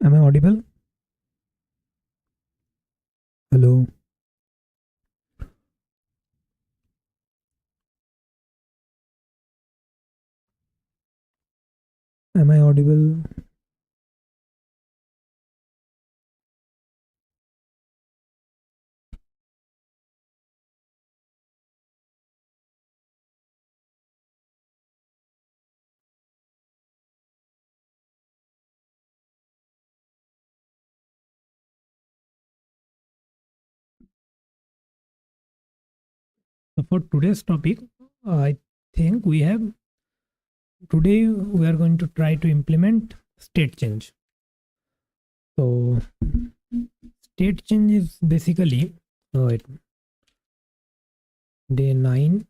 Am I audible? Hello. Am I audible? So for today's topic, I think today we are going to try to implement state change. So state change is basically day 9.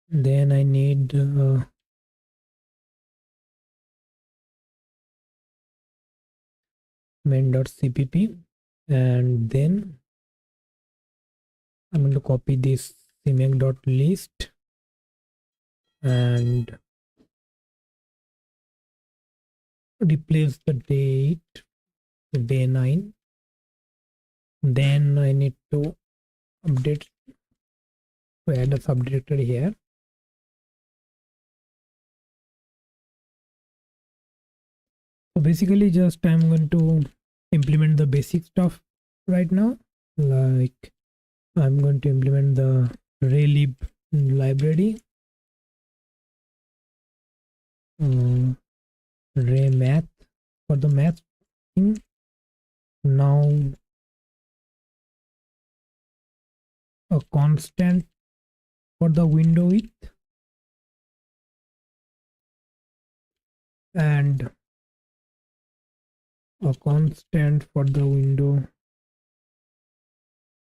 Then I need main.cpp, and then I'm going to copy this cmake.list and replace the date, the day 9. Then I need to update to add a subdirectory here. So basically just I'm going to implement the basic stuff right now. Like I'm going to implement the Raylib library, Ray math for the math thing. Now a constant for the window width and a constant for the window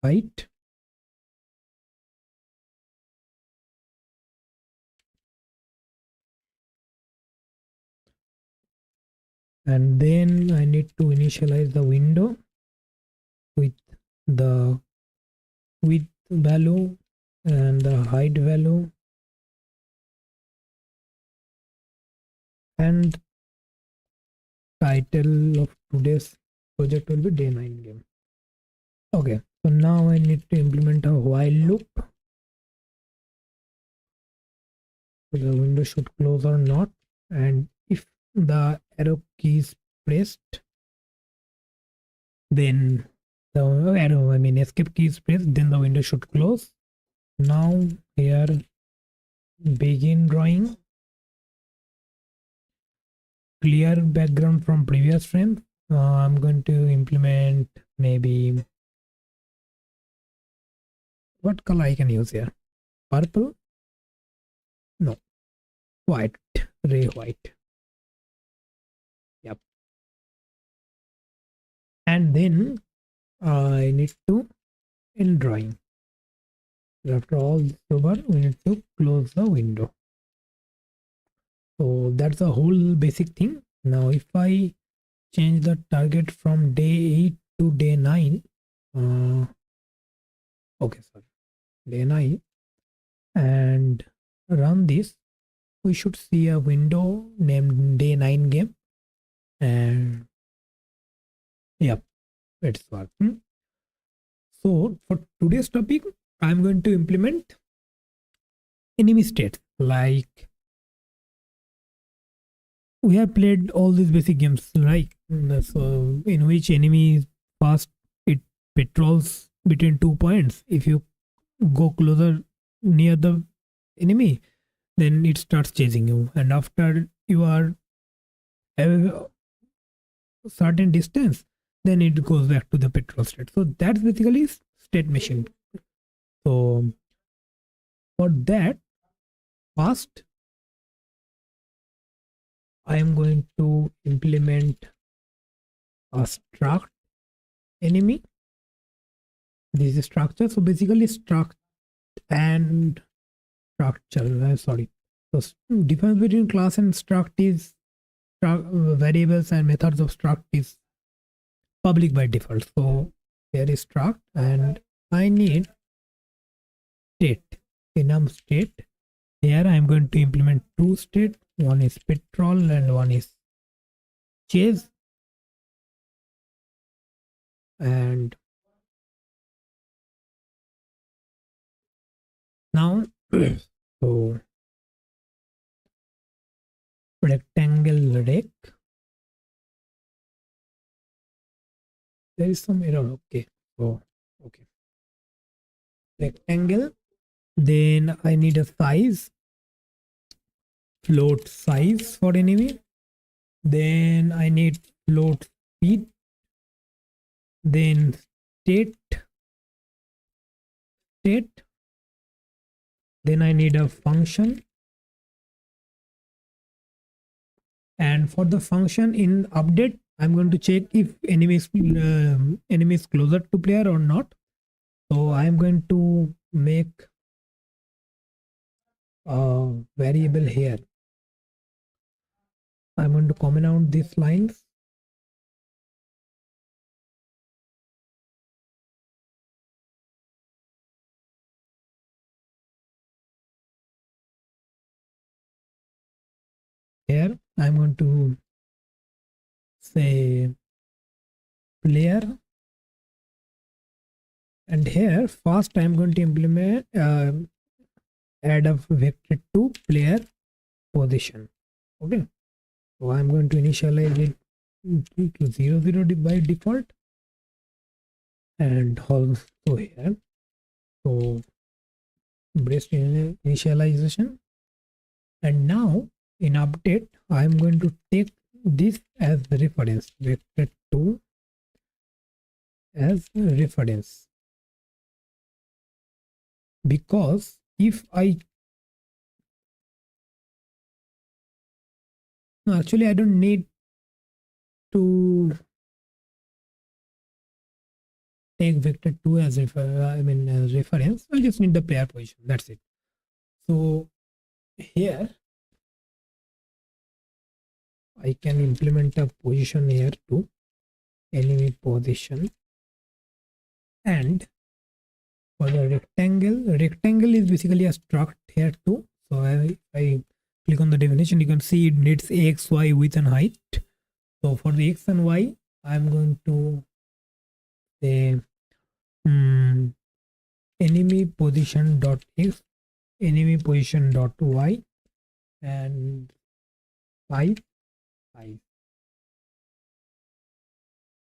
height. And then I need to initialize the window with the width value and the height value, and title of today's project will be day 9 game. Okay, so now I need to implement a while loop. So the window should close or not, and if the arrow key is pressed, then the arrow, I mean escape key is pressed, then the window should close. Now here begin drawing, clear background from previous frame. I'm going to implement maybe what color I can use here. Purple? No, white, ray white. Yep. And then I need to end drawing. After all this over, we need to close the window. So that's the whole basic thing. Now if I change the target from day 8 to day 9, okay, sorry, day 9, and run this, we should see a window named day 9 game, and yep, it's working. So for today's topic, I'm going to implement enemy states. Like we have played all these basic games, right? So in which enemy first it patrols between 2 points. If you go closer near the enemy, then it starts chasing you, and after you are a certain distance, then it goes back to the patrol state. So that's basically state machine. So for that, first I am going to implement a struct enemy. This is structure. So basically struct and structure, sorry, so difference between class and struct is variables and methods of struct is public by default. So here is struct, and I need state, enum state. Here I am going to implement two state. One is patrol and one is chase. And now so rectangle rec, there is some error. Okay, so okay, rectangle, then I need a size, float size for enemy, then I need float speed, then state, then I need a function. And for the function in update, I'm going to check if enemy is closer to player or not. So I'm going to make a variable here. I'm going to comment out these lines. Here I'm going to say player, and here first I'm going to implement add a vector to player position. Okay, so I'm going to initialize it to 0 by default, and also here so breast initialization. And now in update I'm going to take this as the reference, vector 2 as reference, because if I no, actually I don't need to take vector 2 as as reference. I just need the player position, that's it. So here I can implement a position here to enemy position. And for the rectangle is basically a struct here too. So I click on the definition, you can see it needs x, y, width and height. So for the x and y, I'm going to say enemy position dot x, enemy position dot y, and 5 5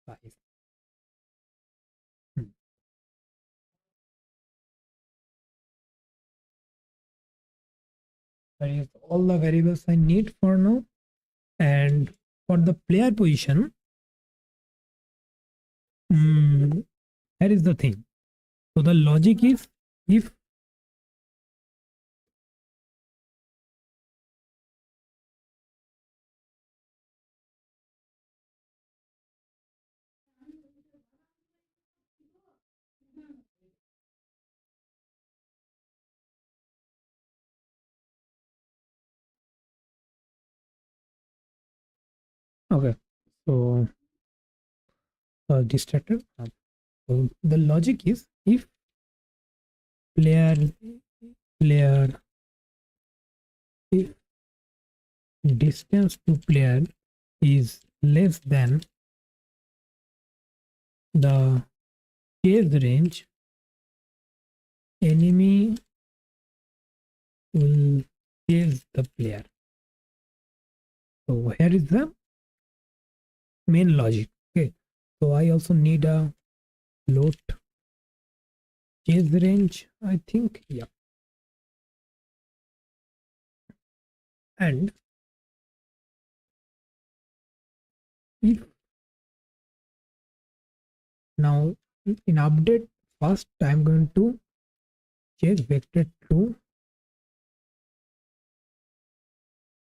5. That is all the variables I need for now. And for the player position, here is the thing. So the logic is, if okay, so distracted. So the logic is, if player if distance to player is less than the chase range, enemy will chase the player. So here is the main logic. Okay, so I also need a float chase range, I think. Yeah, and if now in update, first I'm going to chase vector to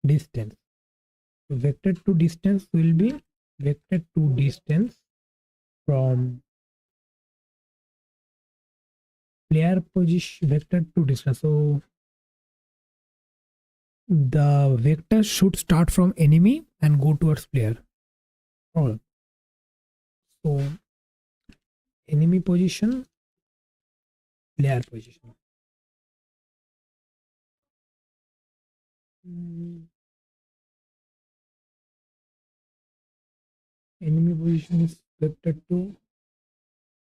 distance. Vector to distance will be vector to distance from player position, vector to distance. So the vector should start from enemy and go towards player. Oh, so enemy position, player position. Enemy position is vector 2,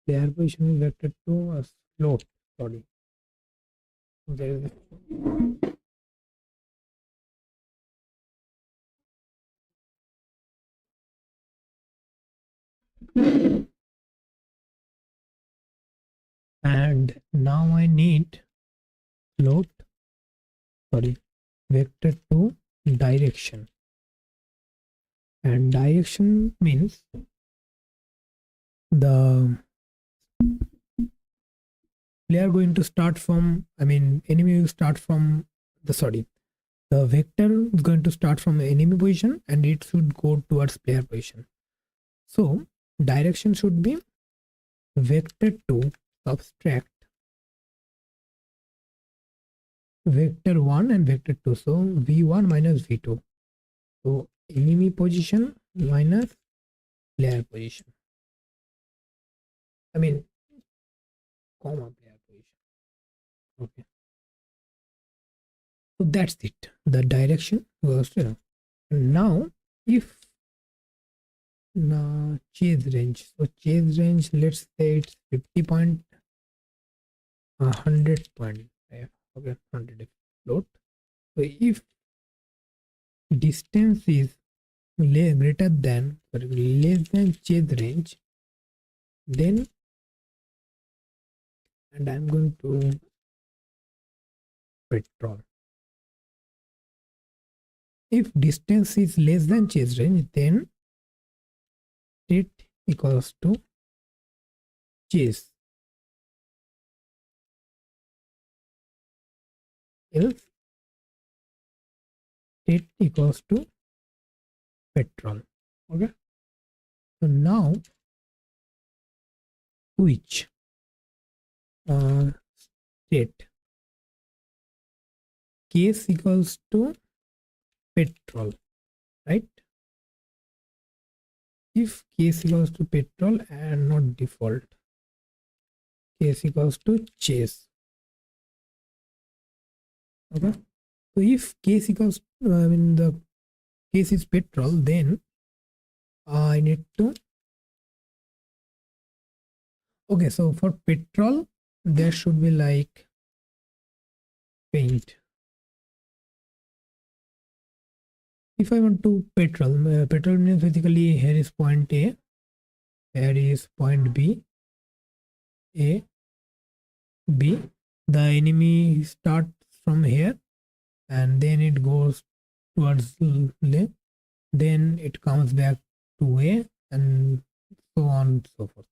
player position is vector to a float. Sorry, there is and now I need float, sorry, vector to direction, and direction means the player going to start from, I mean enemy will start from the, sorry, the vector is going to start from enemy position and it should go towards player position. So direction should be vector to subtract vector 1 and vector 2. So v1 minus v2. So enemy position minus player position. I mean comma player position. Okay. So that's it. The direction was, now if chase range. So chase range, let's say it's 50 point, 100 point. Okay, 100 float. So if distance is greater than, less than chase range, then, and I'm going to petrol. If distance is less than chase range, then it equals to chase, else it equals to petrol. Okay, so now switch state, case equals to petrol, right? If case equals to petrol and not default, case equals to chase. Okay, so if case equals, I mean the case is petrol, then I need to, okay, so for petrol there should be like paint. If I want to petrol, petrol means basically here is point A, here is point B, A, B. The enemy starts from here and then it goes towards left, then it comes back to A, and so on and so forth.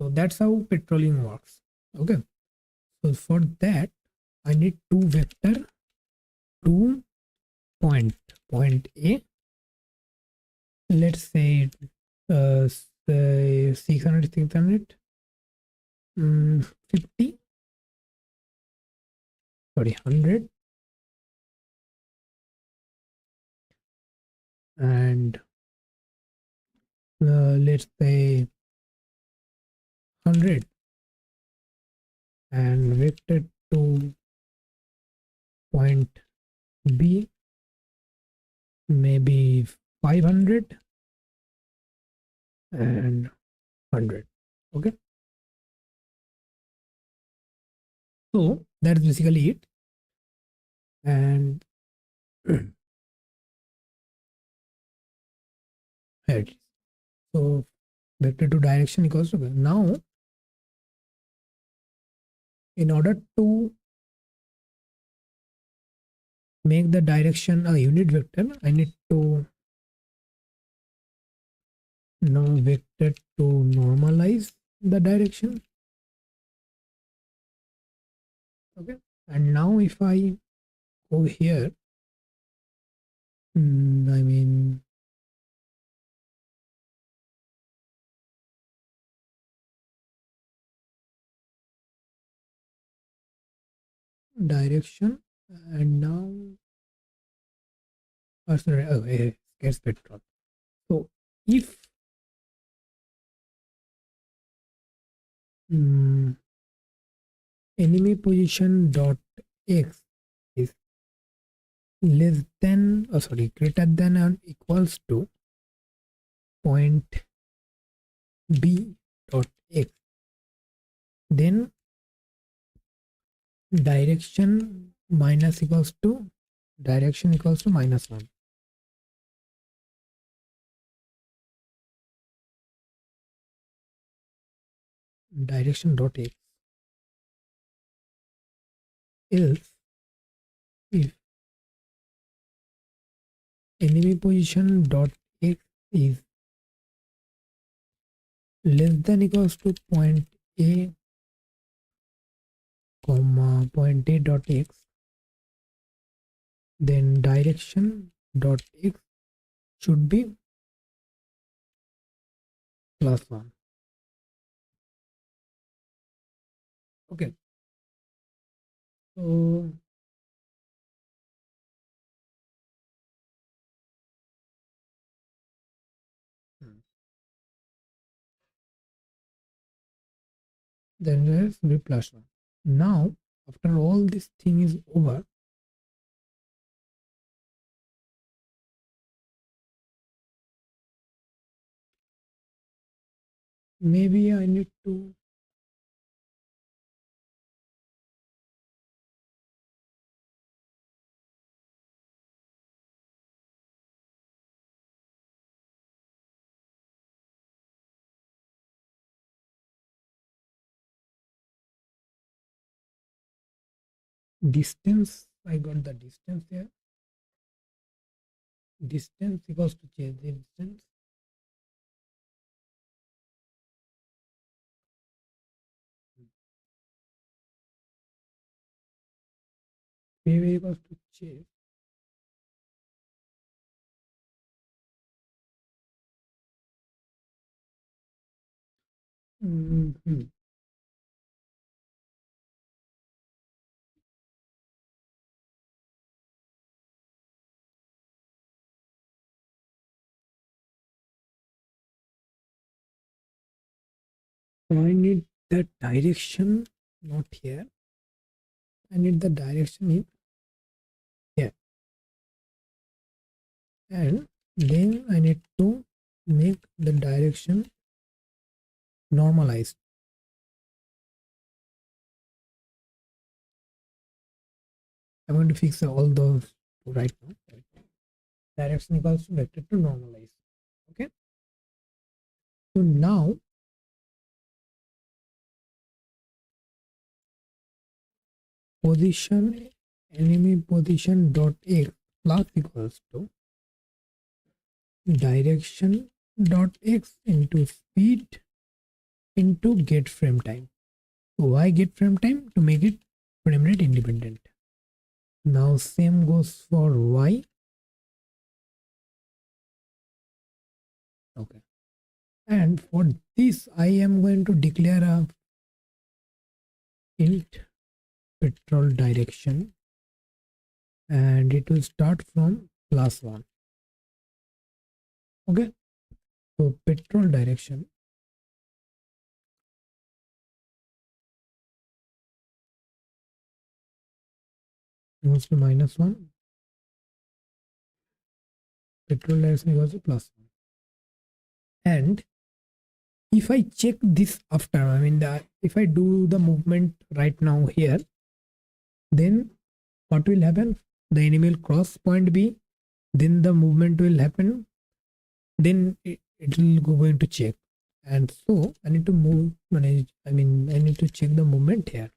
So that's how petroling works. Okay, so for that I need two vector, two point A, let's say 600 50, sorry, 100, and let's say 100, and vector to point B, maybe 500 and 100. Okay, so that's basically it. And here it is. So vector to direction equals to, now in order to make the direction a unit vector, I need to now vector to normalize the direction. Okay, and now if I go here, I mean direction, and now sorry, scarce petrol. So if enemy position dot x is less than, sorry, greater than or equals to point B dot x, then direction minus equals to direction equals to -1. Direction dot x. Else if enemy position dot x is less than equals to point A comma point A dot x, then direction dot x should be +1. Okay, so then there's be +1. Now after all this thing is over, maybe I need to distance. I got the distance here. Distance equals to change the distance. Behavior equals to change. So I need the direction, not here. I need the direction in here. And then I need to make the direction normalized. I'm going to fix all those right now. Direction equals to vector to normalize. Okay. So now position enemy position dot x plus equals to direction dot x into speed into get frame time. So why get frame time? To make it frame rate independent. Now same goes for y. Okay. And for this I am going to declare a int petrol direction, and it will start from +1. Okay, so petrol direction equals to -1, petrol direction equals to +1. And if I check this after, I mean if I do the movement right now here, then what will happen? The enemy will cross point B, then the movement will happen, then it will go going to check. And so I need to move, I need to check the movement here.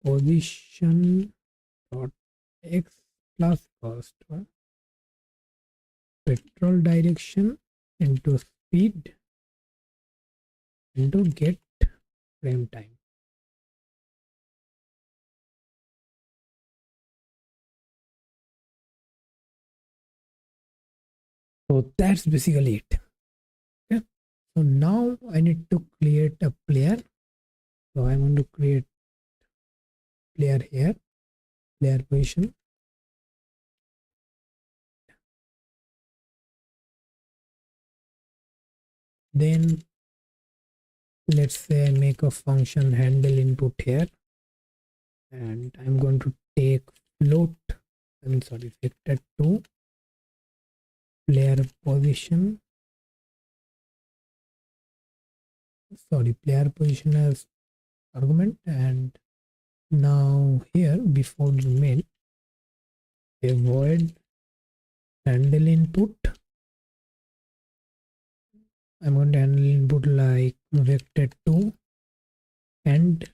Position dot x plus cost petrol direction into speed into get frame time. So that's basically it. Okay, so now I need to create a player. So I'm going to create player here, player position. Then let's say I make a function handle input here, and I'm going to take float, vector 2 player position player position as argument, and now here before the main a void handle input. I'm going to handle input like vector2 and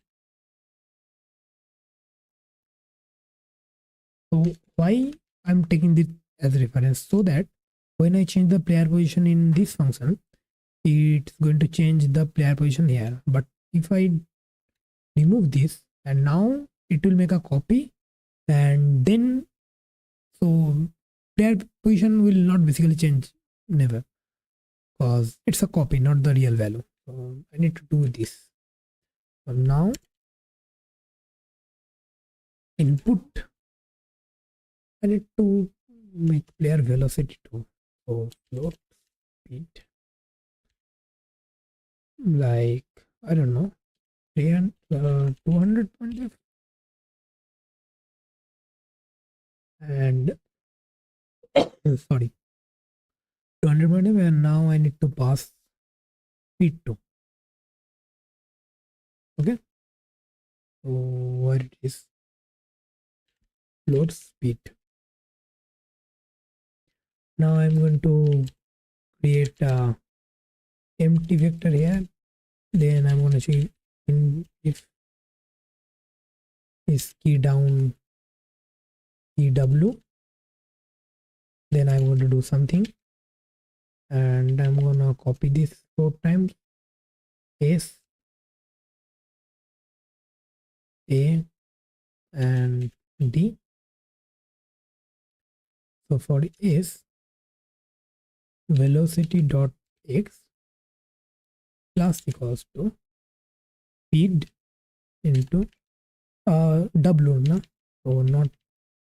so why I'm taking this as reference, so that when I change the player position in this function, it's going to change the player position here. But if I remove this, and now it will make a copy, and then so player position will not basically change, never, because it's a copy, not the real value. So I need to do this. So now input, I need to make player velocity too. So float speed, like I don't know, 200.5, and sorry, 200.5, and now I need to pass speed too. Okay, so what it is, float speed. Now I'm going to create a empty vector here. Then I'm going to see if is key down EW. Then I'm going to do something, and I'm going to copy this 4 times. S A and D. So for S, velocity dot x plus equals to speed into W, no? So not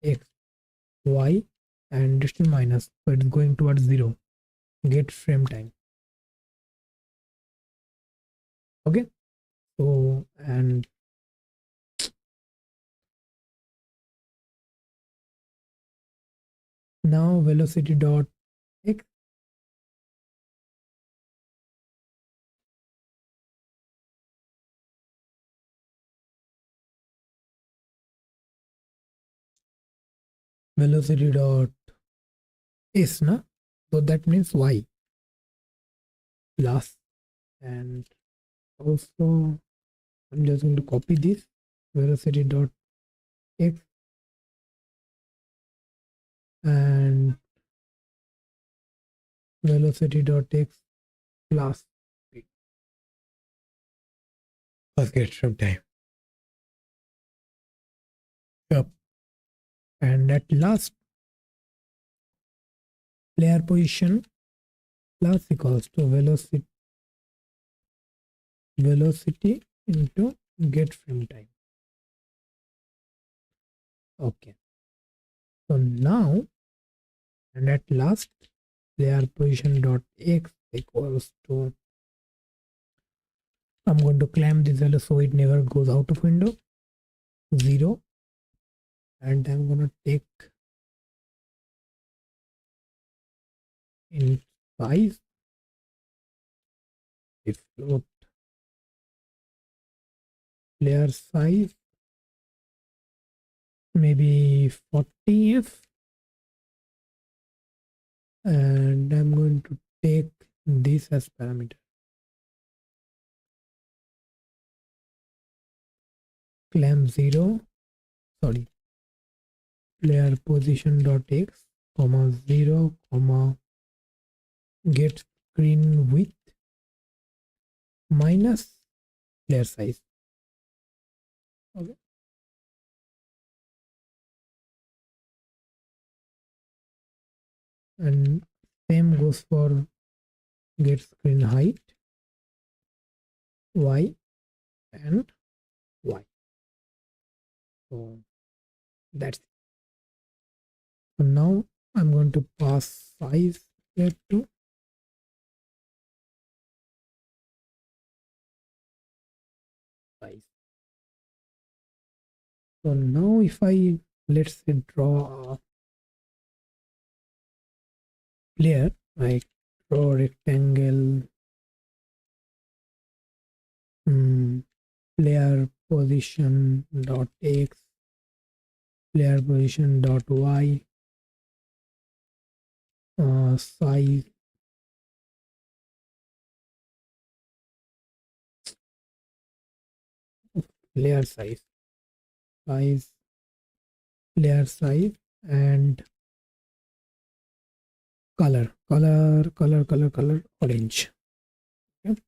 x, y, and decimal minus, so it's going towards 0. Get frame time. Okay, so and now velocity dot x velocity dot s, na? So that means y plus, and also I'm just going to copy this velocity dot x and velocity dot x plus speed. Let's get some time. Yep. And at last, player position plus equals to velocity into get frame time. Okay, so now, and at last, player position dot x equals to, I'm going to clamp this value so it never goes out of window, 0, and I'm going to take in size if float player size maybe 40f, and I'm going to take this as parameter. Clamp 0, sorry, player position dot x comma 0 comma get screen width minus player size. Okay, and same goes for get screen height, y and y. So that's it. So now I'm going to pass size here to size. So now if I, let's say, draw a player, like draw rectangle player position dot x, player position dot y, size, player size, player size, and color, orange. Okay.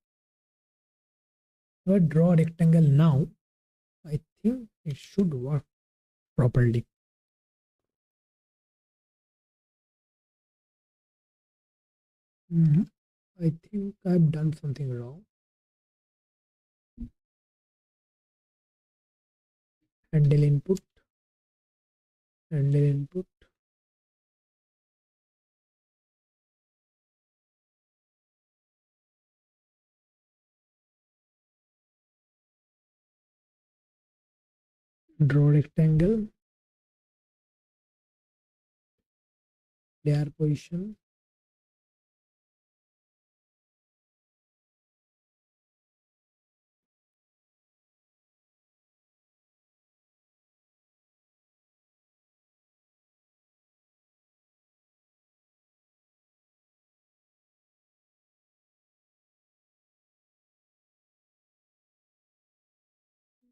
So I draw a rectangle now. I think it should work properly. I think I've done something wrong. Handle input, handle input. Draw rectangle, layer position,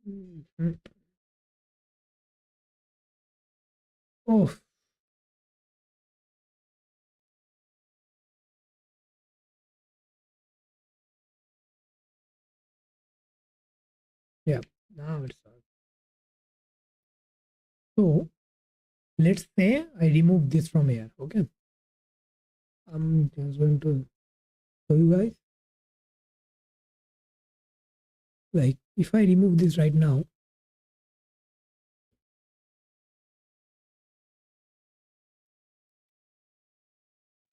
Mhm. Oh, yeah, now it's on. So let's say I remove this from here. Okay, I'm just going to show you guys. Like if I remove this right now,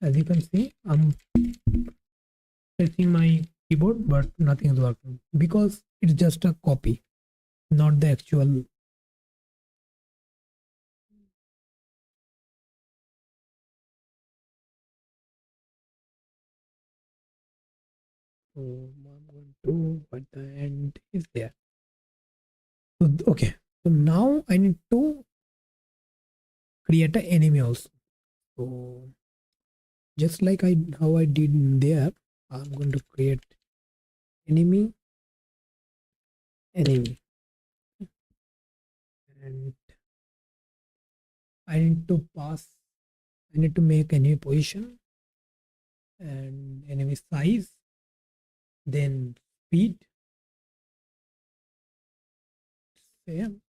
as you can see, I'm pressing my keyboard, but nothing is working because it's just a copy, not the actual. So I'm going to, but the end is there. So, okay, so now I need to create an enemy also. So just like how I did there, I'm going to create enemy, enemy, and I need to pass. I need to make enemy position and enemy size, then speed. Same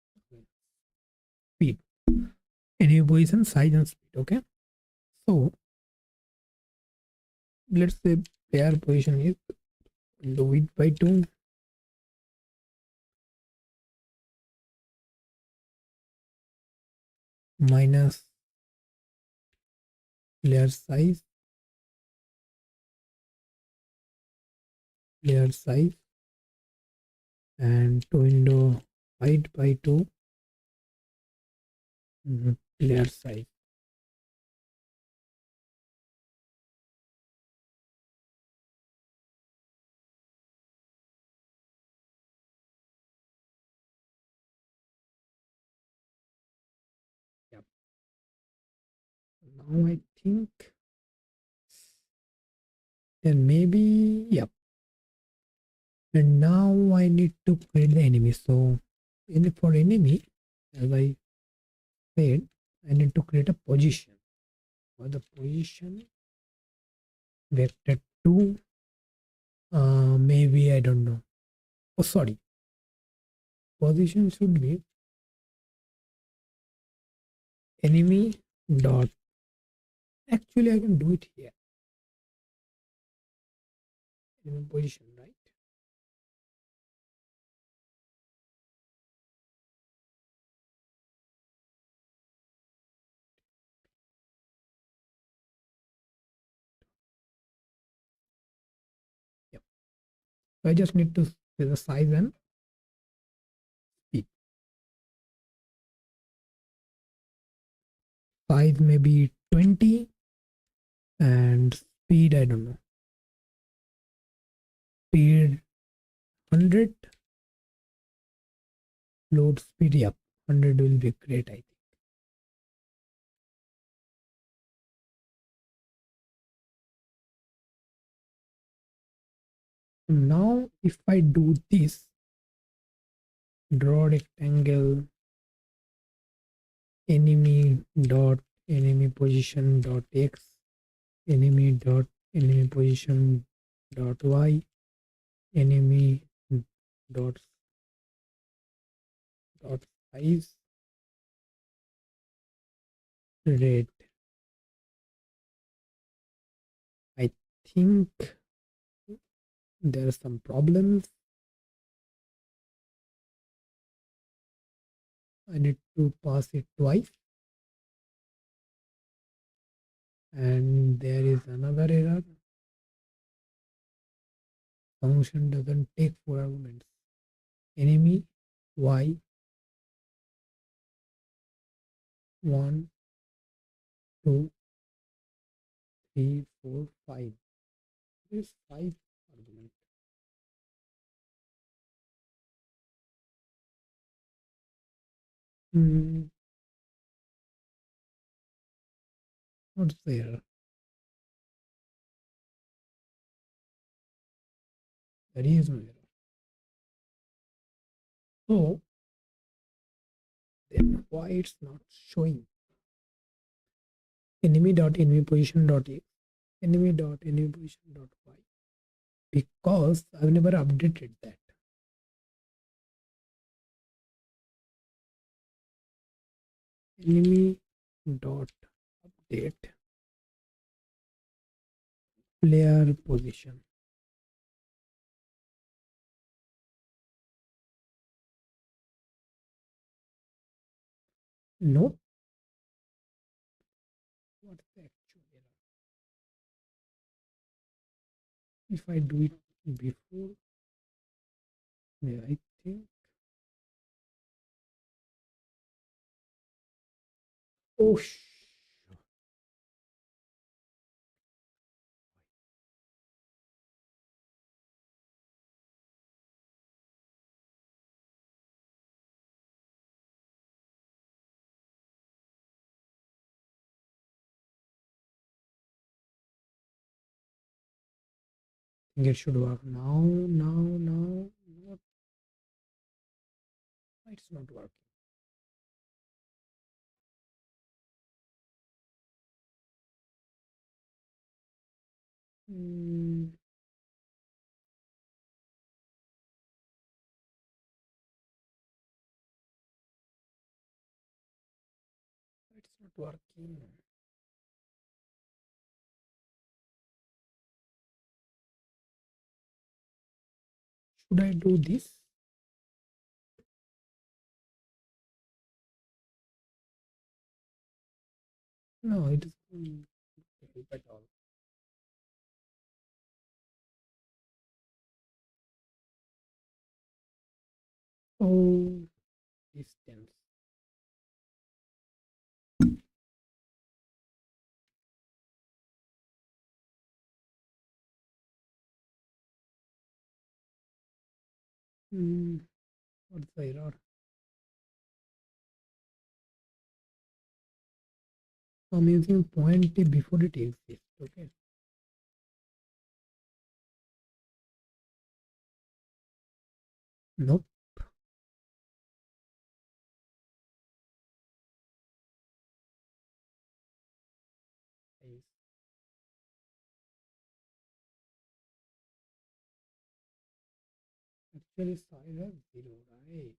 speed, enemy position, size, and speed. Okay, so let's say player position is the width by 2, minus player size, and to window height by 2, player size. Yep. Now I think then maybe, yep. And now I need to create the enemy. So for enemy, as I said, I need to create a position. For the position vector 2, maybe I don't know. Oh, sorry. Position should be enemy dot. Actually, I can do it here. Enemy position, right? Yep. So I just need to say the size and speed. Size maybe 20 and speed, I don't know. Speed 100 load speed. Yep, 100 will be great, I think. Now if I do this, draw rectangle, enemy dot enemy position dot x, enemy dot enemy position dot y, enemy dot size, red. I think there are some problems. I need to pass it twice, and there is another error. Function doesn't take 4 arguments. Enemy y 1 2 3 4 5. There's 5 arguments. What's the error? There is no error. So then why it's not showing? Enemy dot enemy position dot x, enemy dot enemy position dot y, because I've never updated that. Enemy dot update player position. No. What's the actual error? If I do it before, yeah, I think. Oh, I think it should work now. Now. What? It's not working. It's not working. Should I do this? No, it doesn't help at all. Oh, distance. What's the error? I'm using point T before it exists. Okay. Nope. Actually, size has 0, right?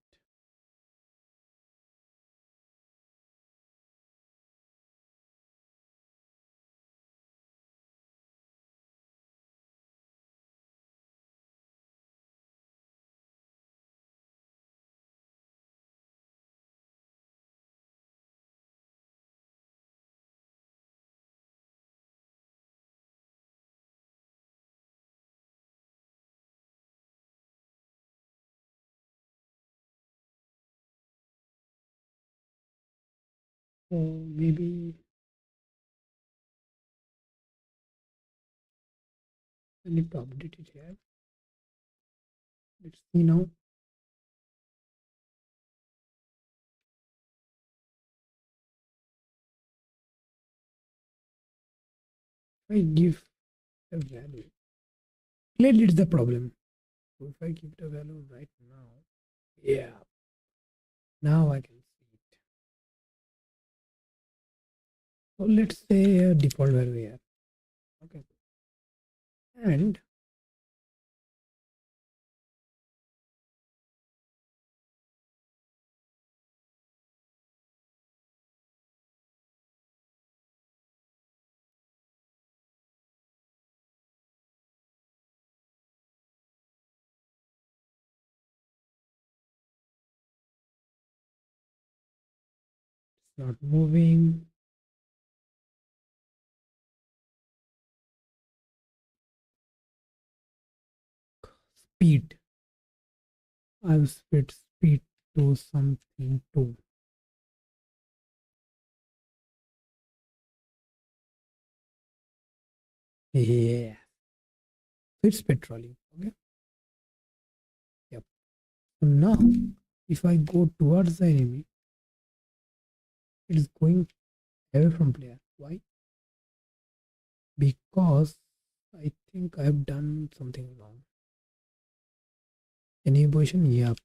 So maybe I need to update it here. Let's see now. If I give a value, clearly it's the problem. So if I give it a value right now, yeah, now I can see it. So let's say a default value here. Okay. And it's not moving. Speed. I've set speed to something too. Yeah. It's petroleum. Okay. Yep. So now if I go towards the enemy, it is going away from player. Why? Because I think I've done something wrong. Enemy position, yep.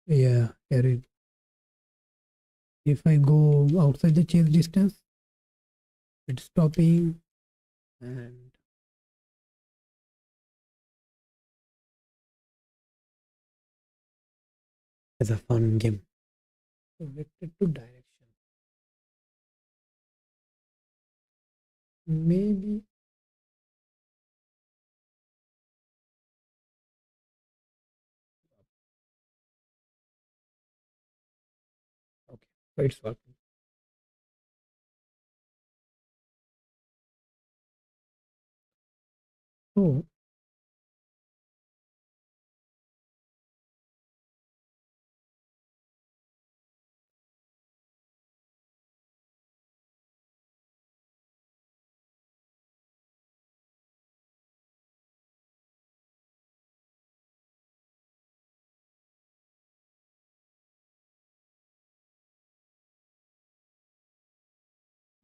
Yeah, carried. If I go outside the chase distance, it's stopping and it's a fun game. So vector to direction. Maybe okay, so it's working. So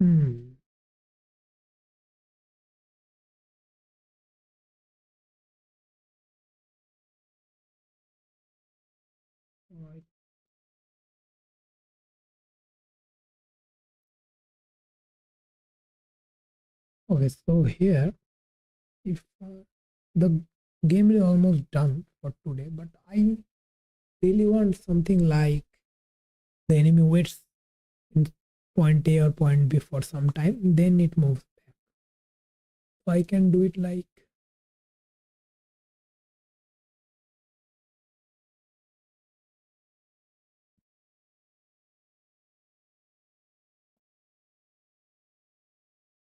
hmm. Right. Okay, so here if the game is almost done for today, but I really want something like the enemy waits in point A or point B for some time, then it moves back. So I can do it like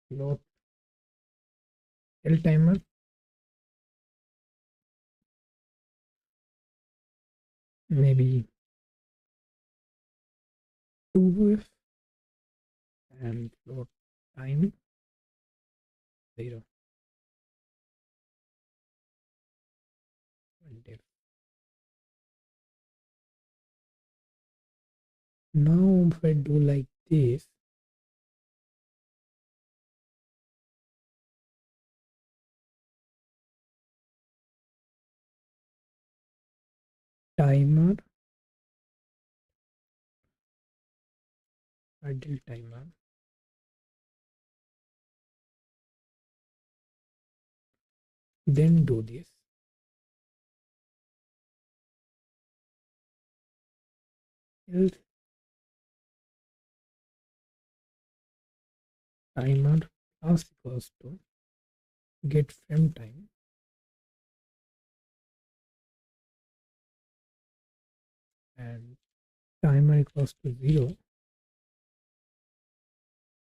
load L timer, maybe 2F and load time 0. And if now if I do like this, timer, idle timer, then do this. Else timer plus equals to get frame time and timer equals to 0,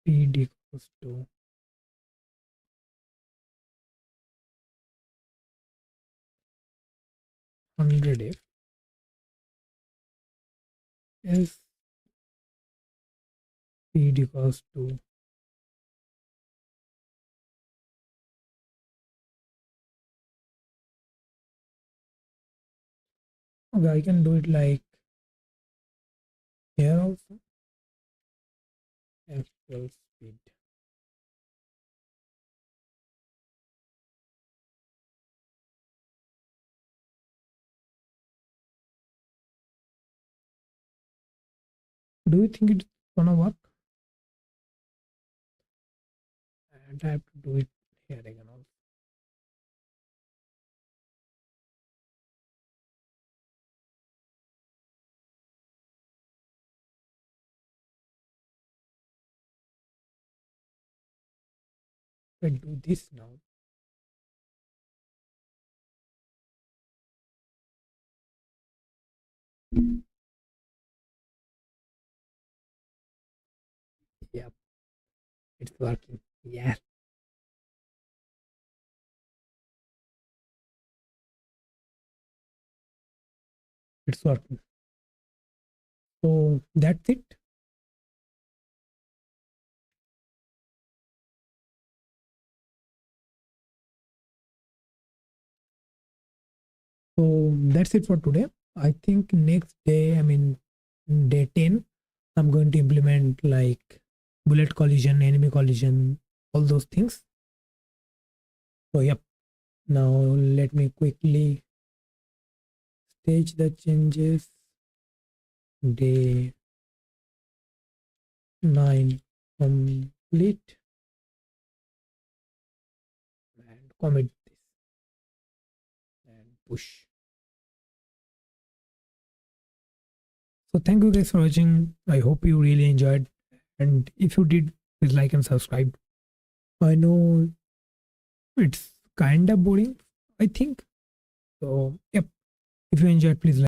speed equals to 100 f, else speed equals to okay, I can do it like here also actual speed. Do you think it's gonna work? And I have to do it here again also. I do this now. Yep, it's working. Yeah, it's working. So that's it. So that's it for today. I think next day, I mean day 10, I'm going to implement like bullet collision, enemy collision, all those things. So yep. Now let me quickly stage the changes. Day 9 complete and commit this and push. So thank you guys for watching. I hope you really enjoyed, and if you did, please like and subscribe. I know it's kind of boring, I think. So yep, if you enjoyed, please like.